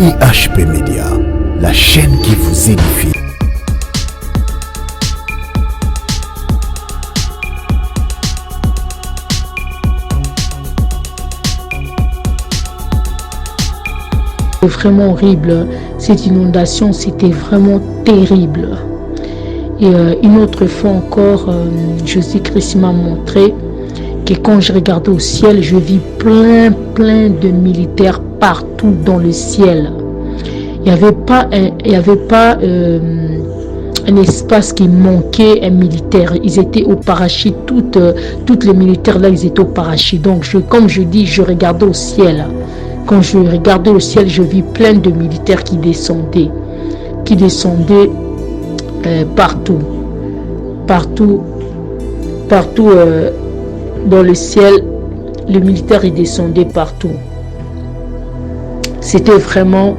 IHP Média, la chaîne qui vous édifie. C'est vraiment horrible. Cette inondation, c'était vraiment terrible. Et une autre fois encore, Jésus-Christ m'a montré que quand je regardais au ciel, je vis plein de militaires partout dans le ciel. Il n'y avait pas un espace qui manquait un militaire. Ils étaient au parachute, toutes les militaires là, ils étaient au parachute. Donc, comme je dis, je regardais au ciel. Quand je regardais au ciel, je vis plein de militaires qui descendaient partout dans le ciel. Les militaires, ils descendaient partout. C'était vraiment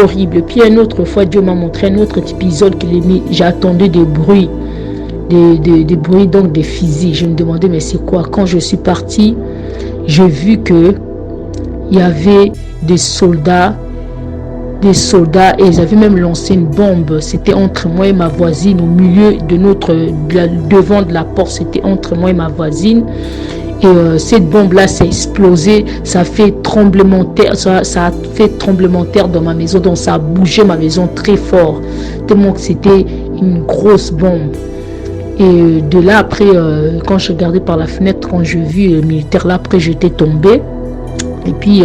horrible. Puis une autre fois, Dieu m'a montré un autre épisode qu'il est mis. J'attendais des bruits, des bruits, donc des fusils. Je me demandais, mais c'est quoi? Quand je suis partie, j'ai vu que il y avait des soldats et ils avaient même lancé une bombe. C'était entre moi et ma voisine, au milieu devant de la porte, c'était entre moi et ma voisine. Et cette bombe-là s'est explosée, ça a fait tremblement de terre, ça a fait tremblement de terre dans ma maison, donc ça a bougé ma maison très fort, tellement que c'était une grosse bombe. Et de là, après, quand je regardais par la fenêtre, quand je vis le militaire là, après j'étais tombée. Et puis,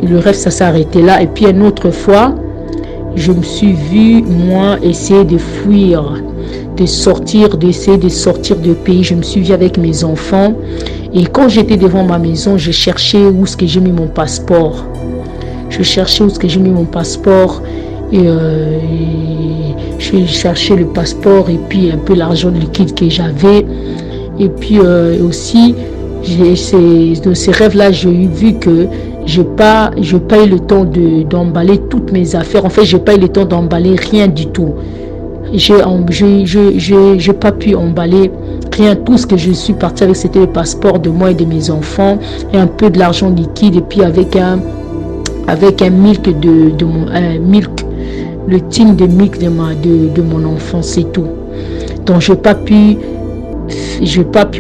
le rêve, ça s'est arrêté là. Et puis, une autre fois, je me suis vue, moi, essayer de fuir, d'essayer de sortir du pays. Je me suis vue avec mes enfants. Et quand j'étais devant ma maison, je cherchais où est-ce que j'ai mis mon passeport. Et j'ai cherché le passeport et puis un peu l'argent liquide que j'avais. Et puis aussi, de ces rêves-là, j'ai vu que je n'ai pas eu le temps d'emballer toutes mes affaires. En fait, je n'ai pas eu le temps d'emballer rien du tout. J'ai pas pu emballer rien. Tout ce que je suis partie avec, c'était le passeport de moi et de mes enfants et un peu de l'argent liquide et puis avec un milk le team de milk de mon enfant, c'est tout. Donc j'ai pas pu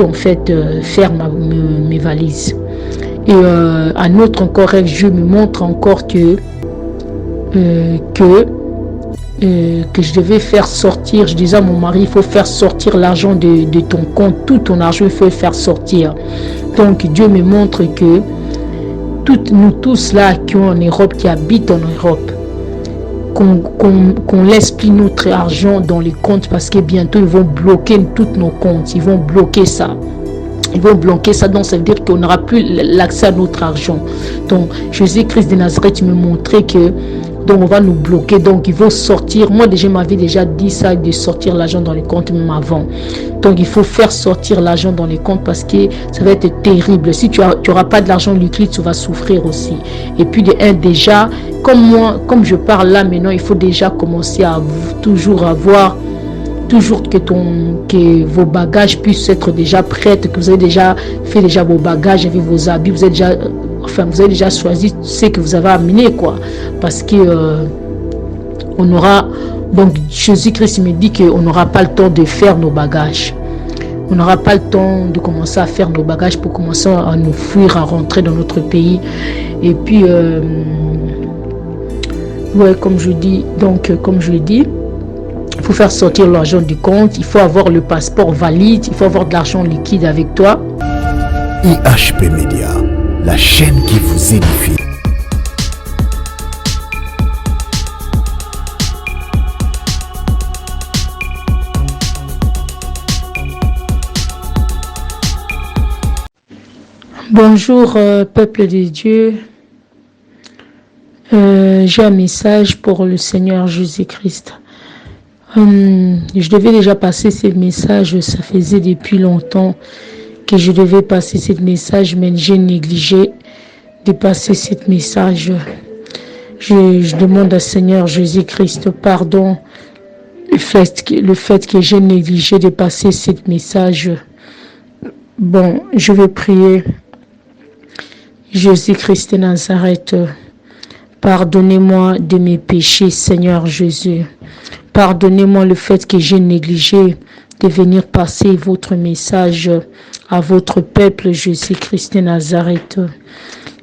en fait faire mes valises. Et un autre encore rêve, je me montre encore que je devais faire sortir. Je disais à mon mari, il faut faire sortir l'argent de ton compte, tout ton argent, il faut le faire sortir. Donc Dieu me montre que nous tous là qui habitent en Europe, qu'on laisse plus notre argent dans les comptes parce que bientôt ils vont bloquer tous nos comptes, ils vont bloquer ça. Donc ça veut dire qu'on n'aura plus l'accès à notre argent. Donc Jésus-Christ de Nazareth me montrait que donc on va nous bloquer, donc il faut sortir. Moi déjà m'avais déjà dit ça, de sortir l'argent dans les comptes même avant. Donc il faut faire sortir l'argent dans les comptes parce que ça va être terrible. Si tu n'auras pas de l'argent liquide, tu vas souffrir aussi. Et puis déjà, comme je parle là maintenant, il faut déjà commencer à toujours que vos bagages puissent être déjà prêts, que vous avez déjà fait vos bagages avec vos habits, vous avez déjà choisi ce que vous avez amené, quoi. Parce que donc Jésus-Christ me dit qu'on n'aura pas le temps de faire nos bagages. On n'aura pas le temps de commencer à faire nos bagages pour commencer à nous fuir, à rentrer dans notre pays. Et puis, comme je dis, il faut faire sortir l'argent du compte, il faut avoir le passeport valide, il faut avoir de l'argent liquide avec toi. IHP Média, la chaîne qui vous édifie. Bonjour peuple de Dieu. J'ai un message pour le Seigneur Jésus-Christ. Je devais déjà passer ce message, ça faisait depuis longtemps que je devais passer ce message, mais j'ai négligé de passer ce message. Je demande au Seigneur Jésus-Christ pardon le fait que j'ai négligé de passer ce message. Bon, je vais prier. Jésus-Christ de Nazareth, pardonnez-moi de mes péchés, Seigneur Jésus. Pardonnez-moi le fait que j'ai négligé de venir passer votre message à votre peuple, Jésus-Christ de Nazareth.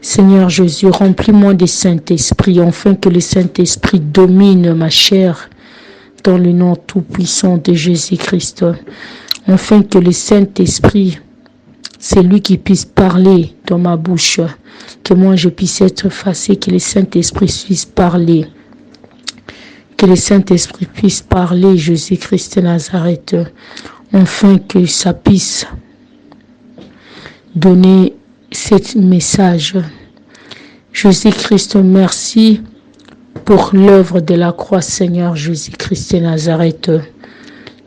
Seigneur Jésus, remplis-moi du Saint-Esprit, afin que le Saint-Esprit domine ma chair, dans le nom tout-puissant de Jésus-Christ. Afin que le Saint-Esprit, c'est lui qui puisse parler dans ma bouche, que moi je puisse être effacé, que le Saint-Esprit puisse parler. Que le Saint-Esprit puisse parler, Jésus-Christ de Nazareth, afin que ça puisse donner ce message. Jésus-Christ, merci pour l'œuvre de la croix, Seigneur Jésus-Christ de Nazareth.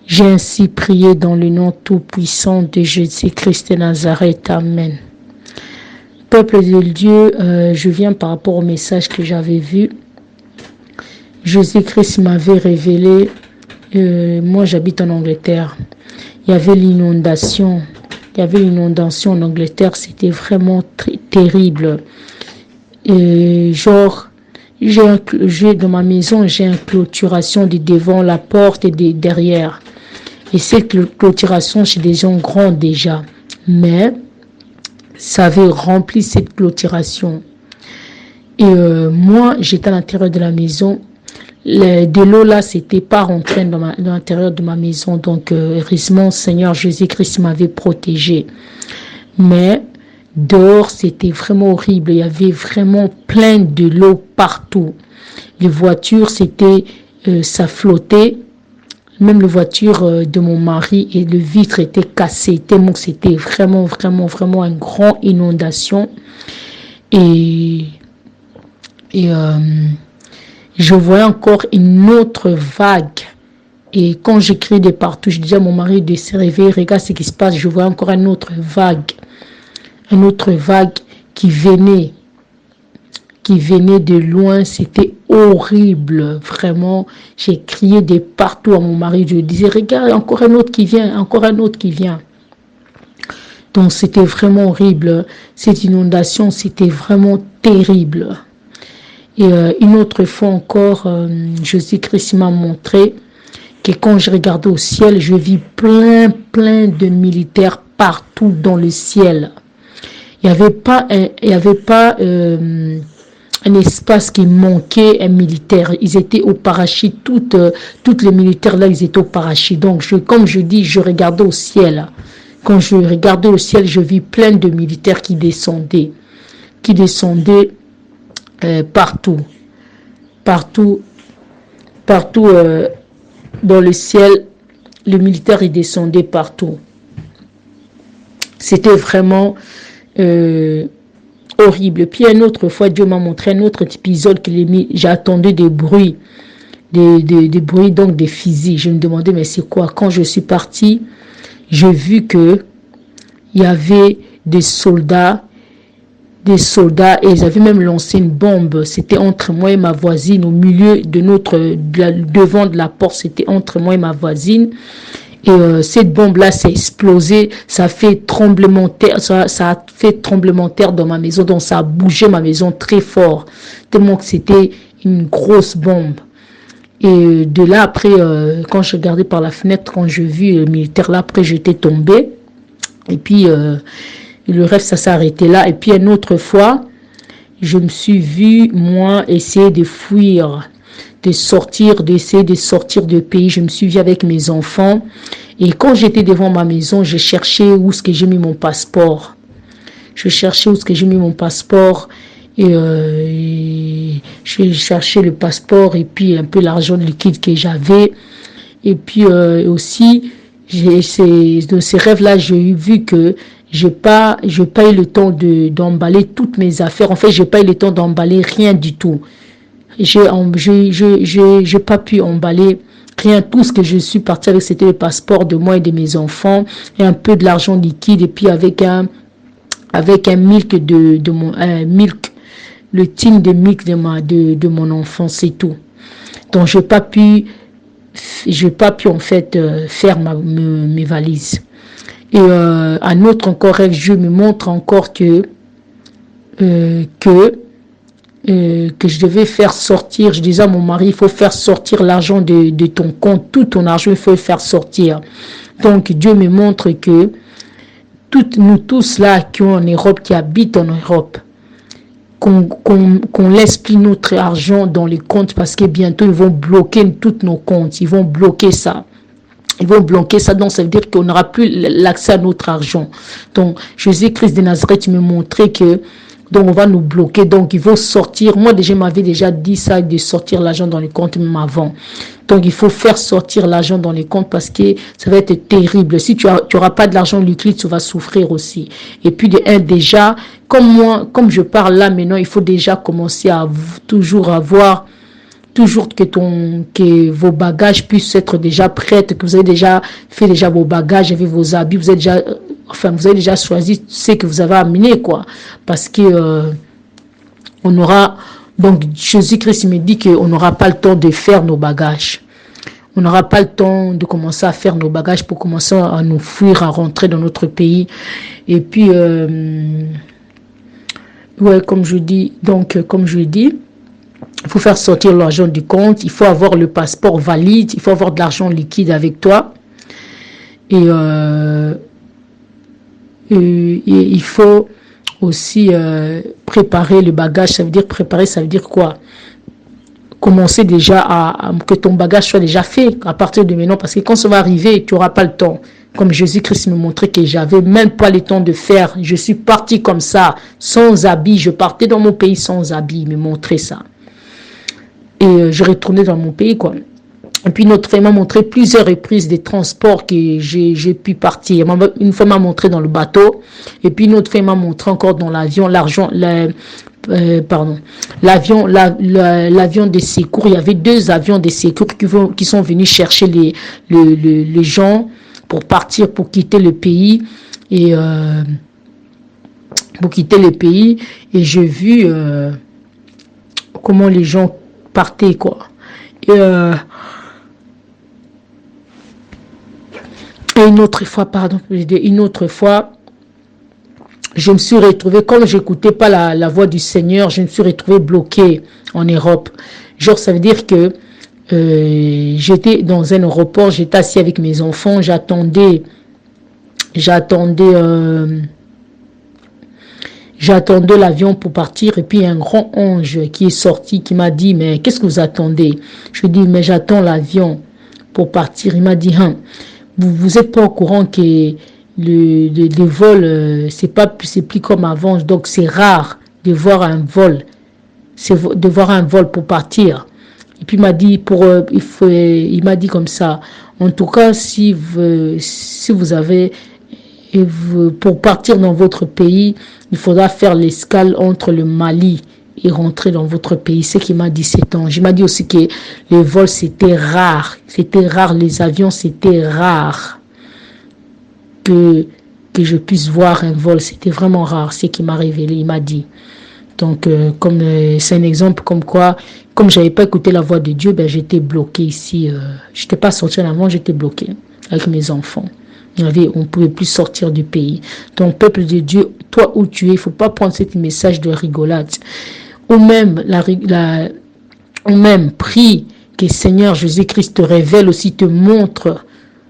J'ai ainsi prié dans le nom tout-puissant de Jésus-Christ de Nazareth. Amen. Peuple de Dieu, je viens par rapport au message que j'avais vu. Jésus-Christ m'avait révélé, moi j'habite en Angleterre, il y avait l'inondation. Il y avait une inondation en Angleterre, c'était vraiment terrible. Et genre, dans ma maison, j'ai une clôturation de devant la porte et de derrière. Et cette clôturation, c'est des gens grands déjà. Mais ça avait rempli cette clôturation. Et moi, j'étais à l'intérieur de la maison. De l'eau là, c'était pas rentré dans l'intérieur de ma maison. Donc, heureusement, Seigneur Jésus-Christ m'avait protégé. Mais dehors, c'était vraiment horrible. Il y avait vraiment plein de l'eau partout. Les voitures, ça flottait. Même la voiture de mon mari et le vitre était cassé. Tellement que c'était vraiment une grande inondation. Et je voyais encore une autre vague. Et quand j'écris de partout, je disais à mon mari de se réveiller, regarde ce qui se passe. Je voyais encore une autre vague. Une autre vague qui venait de loin. C'était horrible, vraiment. J'ai crié de partout à mon mari. Je disais, regarde, encore un autre qui vient, encore un autre qui vient. Donc, c'était vraiment horrible. Cette inondation, c'était vraiment terrible. Et une autre fois encore, Jésus-Christ m'a montré que quand je regardais au ciel, je vis plein de militaires partout dans le ciel. Il n'y avait pas un espace qui manquait un militaire. Ils étaient au parachute, toutes les militaires là, ils étaient au parachute. Donc, comme je dis, je regardais au ciel. Quand je regardais au ciel, je vis plein de militaires qui descendaient partout dans le ciel. Les militaires ils descendaient partout. C'était vraiment horrible. Puis une autre fois, Dieu m'a montré un autre épisode j'attendais des bruits, des bruits, donc des fusils. Je me demandais mais c'est quoi? Quand je suis partie, j'ai vu que il y avait des soldats et ils avaient même lancé une bombe. C'était entre moi et ma voisine, au milieu devant de la porte, c'était entre moi et ma voisine. Et cette bombe-là s'est explosée, ça a fait tremblement de terre, ça a fait tremblement de terre dans ma maison, donc ça a bougé ma maison très fort, tellement que c'était une grosse bombe. Et de là, après, quand je regardais par la fenêtre, quand je vis le militaire là, après j'étais tombée. Et puis, le reste, ça s'est arrêté là. Et puis, une autre fois, je me suis vue, moi, essayer de fuir, d'essayer de sortir du pays. Je me suis vue avec mes enfants. Et quand j'étais devant ma maison, je cherchais où est-ce que j'ai mis mon passeport. Et je cherchais le passeport et puis un peu l'argent liquide que j'avais. Et puis aussi, de ces rêves-là, j'ai vu que j'ai pas eu le temps d'emballer toutes mes affaires. En fait, j'ai pas eu le temps d'emballer rien du tout. J'ai pas pu emballer rien. Tout ce que je suis partie avec, c'était le passeport de moi et de mes enfants et un peu de l'argent liquide et puis avec un milk le tin de milk de mon enfant, c'est tout. Donc j'ai pas pu en fait faire mes valises. Et un autre encore rêve, je me montre encore que que je devais faire sortir. Je disais à mon mari, il faut faire sortir l'argent de ton compte, tout ton argent, il faut le faire sortir. Donc Dieu me montre que nous tous là qui sont en Europe, qui habitent en Europe, qu'on laisse plus notre argent dans les comptes parce que bientôt ils vont bloquer tous nos comptes, ils vont bloquer ça. Ils vont bloquer ça, donc ça veut dire qu'on n'aura plus l'accès à notre argent. Donc Jésus-Christ de Nazareth me montrait que donc on va nous bloquer, donc il faut sortir. Moi déjà m'avais déjà dit ça, de sortir l'argent dans les comptes même avant. Donc il faut faire sortir l'argent dans les comptes parce que ça va être terrible. Si tu auras pas de l'argent liquide, tu vas souffrir aussi. Et puis déjà, comme je parle là maintenant, il faut déjà commencer à toujours avoir que vos bagages puissent être déjà prêts, que vous avez déjà fait vos bagages avec vos habits, vous avez déjà choisi ce que vous avez amené, quoi. Parce que on aura, donc Jésus-Christ me dit qu'on n'aura pas le temps de faire nos bagages. On n'aura pas le temps de commencer à faire nos bagages pour commencer à nous fuir, à rentrer dans notre pays. Et puis, ouais, comme je dis, il faut faire sortir l'argent du compte, il faut avoir le passeport valide, il faut avoir de l'argent liquide avec toi. Et il faut aussi préparer le bagage. Ça veut dire préparer, ça veut dire quoi? Commencer déjà à que ton bagage soit déjà fait à partir de maintenant, parce que quand ça va arriver, tu n'auras pas le temps. Comme Jésus-Christ me montrait que j'avais même pas le temps de faire. Je suis parti comme ça, sans habits. Je partais dans mon pays sans habits. Il me montrait ça. Et je retournais dans mon pays, quoi. Et puis notre frère m'a montré plusieurs reprises des transports que j'ai pu partir. Une fois m'a montré dans le bateau, et puis une autre fois m'a montré encore dans l'avion, l'avion de secours. Il y avait 2 avions de secours qui sont venus chercher les gens pour partir, pour quitter le pays. Et j'ai vu comment les gens partaient, quoi. Et une autre fois, je me suis retrouvée, comme j'écoutais pas la voix du Seigneur, je me suis retrouvée bloquée en Europe. Genre, ça veut dire que j'étais dans un aéroport, j'étais assis avec mes enfants, j'attendais l'avion pour partir, et puis un grand ange qui est sorti, qui m'a dit, mais qu'est-ce que vous attendez? Je lui ai dit, mais j'attends l'avion pour partir. Il m'a dit, vous êtes pas au courant que le vol, c'est plus comme avant, donc c'est rare de voir un vol, pour partir. Et puis il m'a dit, il m'a dit comme ça, en tout cas, si vous avez, pour partir dans votre pays, il faudra faire l'escale entre le Mali et rentrer dans votre pays. C'est ce qu'il m'a dit cet ange. Il m'a dit aussi que les vols, c'était rare. C'était rare, les avions, c'était rare que je puisse voir un vol. C'était vraiment rare, c'est ce qu'il m'a révélé, il m'a dit. Donc, c'est un exemple comme quoi, comme j'avais pas écouté la voix de Dieu, j'étais bloqué ici. Je n'étais pas sorti en avant, j'étais bloqué avec mes enfants. On ne pouvait plus sortir du pays. Donc, peuple de Dieu, toi où tu es, il ne faut pas prendre ce message de rigolade. Ou même, prie que Seigneur Jésus-Christ te révèle aussi, te montre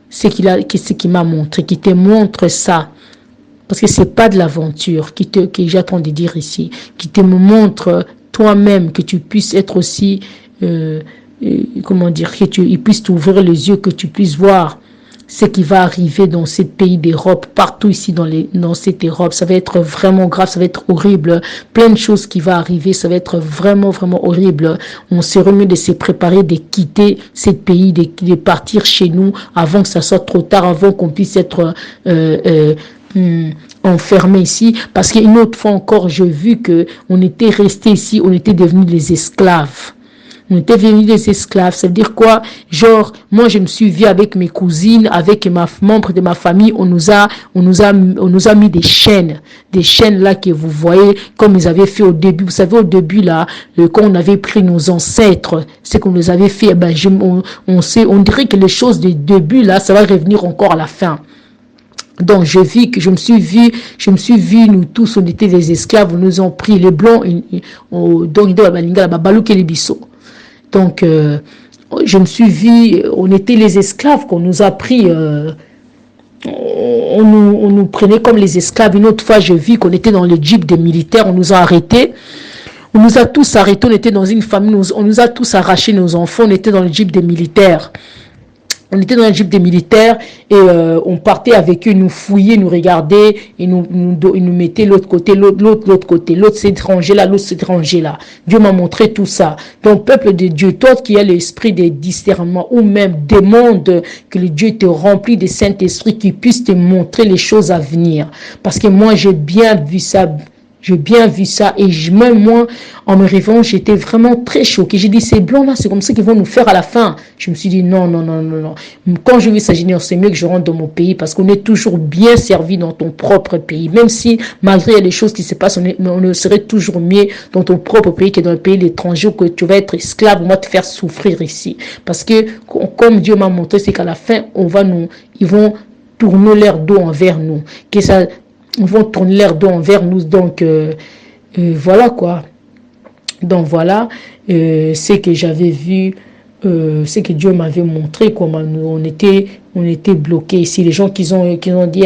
ce qu'il m'a montré, qui te montre ça. Parce que c'est pas de l'aventure que j'attends de dire ici, qui te montre toi-même, que tu puisses être aussi, il puisse t'ouvrir les yeux, que tu puisses voir ce qui va arriver dans ces pays d'Europe, partout ici dans cette Europe. Ça va être vraiment grave, ça va être horrible. Plein de choses qui vont arriver, ça va être vraiment, vraiment horrible. On serait mieux de se préparer, de quitter ce pays, de partir chez nous avant que ça soit trop tard, avant qu'on puisse être enfermé ici. Parce qu'une autre fois encore, j'ai vu que on était resté ici, on était devenus des esclaves. On était devenus des esclaves. Ça veut dire quoi? Genre, moi, je me suis vu avec mes cousines, avec membres de ma famille. On nous a mis des chaînes là que vous voyez, comme ils avaient fait au début. Vous savez, au début là, quand on avait pris nos ancêtres, ce qu'on nous avait fait, on dirait que les choses du début là, ça va revenir encore à la fin. Donc je me suis vu, nous tous, on était des esclaves, on nous ont pris les blancs, donc je me suis vu, on était les esclaves qu'on nous a pris, on nous prenait comme les esclaves. Une autre fois, je vis qu'on était dans le jeep des militaires, on nous a arrêtés. On nous a tous arrêtés, on était dans une famille, on nous a tous arraché nos enfants, on était dans le jeep des militaires. On était dans un jeep des militaires et on partait avec eux, nous fouillaient, nous regardaient et nous mettaient l'autre côté, l'autre côté, l'autre s'étrangeait là, l'autre s'étrangeait là. Dieu m'a montré tout ça. Donc, peuple de Dieu, toi qui as l'esprit de discernement ou même demande que le Dieu te remplit de Saint-Esprit qui puisse te montrer les choses à venir. Parce que moi, j'ai bien vu ça. J'ai bien vu ça et même moi, en me réveillant, j'étais vraiment très choquée. J'ai dit, ces blancs-là, c'est comme ça qu'ils vont nous faire à la fin. Je me suis dit, non. Quand je vis ça, j'ai dit, c'est mieux que je rentre dans mon pays parce qu'on est toujours bien servi dans ton propre pays. Même si, malgré les choses qui se passent, on serait toujours mieux dans ton propre pays que dans le pays d'étranger où que tu vas être esclave, on va te faire souffrir ici. Parce que, comme Dieu m'a montré, c'est qu'à la fin, ils vont tourner leur dos envers nous. Ils vont tourner leur dos envers nous. Donc, voilà quoi. Donc, voilà ce que j'avais vu, ce que Dieu m'avait montré, comment on était bloqués ici. Les gens qui ont dit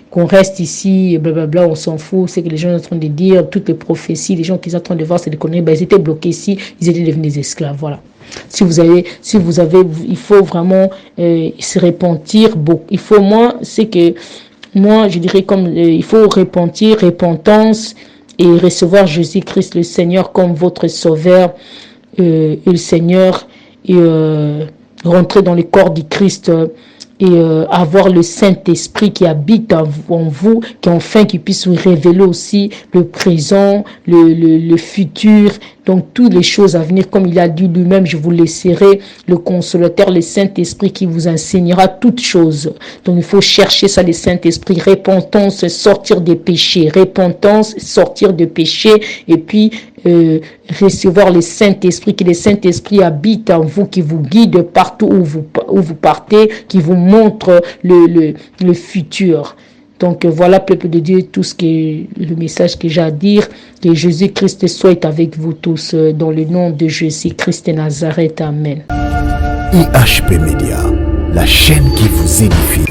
qu'on reste ici, blablabla, on s'en fout. C'est que les gens sont en train de dire, toutes les prophéties, les gens qui sont en train de voir, c'est des conneries. Ils étaient bloqués ici, ils étaient devenus des esclaves. Voilà. Si vous avez, il faut vraiment se repentir. Il faut, moi, je dirais il faut repentance et recevoir Jésus-Christ le Seigneur comme votre sauveur et le Seigneur et rentrer dans le corps du Christ et avoir le Saint-Esprit qui habite en vous, qui puisse vous révéler aussi le présent, le futur, donc toutes les choses à venir, comme il a dit lui-même, je vous laisserai le consolateur, le Saint-Esprit qui vous enseignera toutes choses. Donc il faut chercher ça, le Saint-Esprit, repentance, sortir des péchés, et puis recevoir le Saint-Esprit, que le Saint-Esprit habite en vous, qui vous guide partout où vous partez, qui vous montre le futur. Donc voilà, peuple de Dieu, le message que j'ai à dire. Que Jésus-Christ soit avec vous tous, dans le nom de Jésus-Christ de Nazareth. Amen. IHP Média, la chaîne qui vous édifie.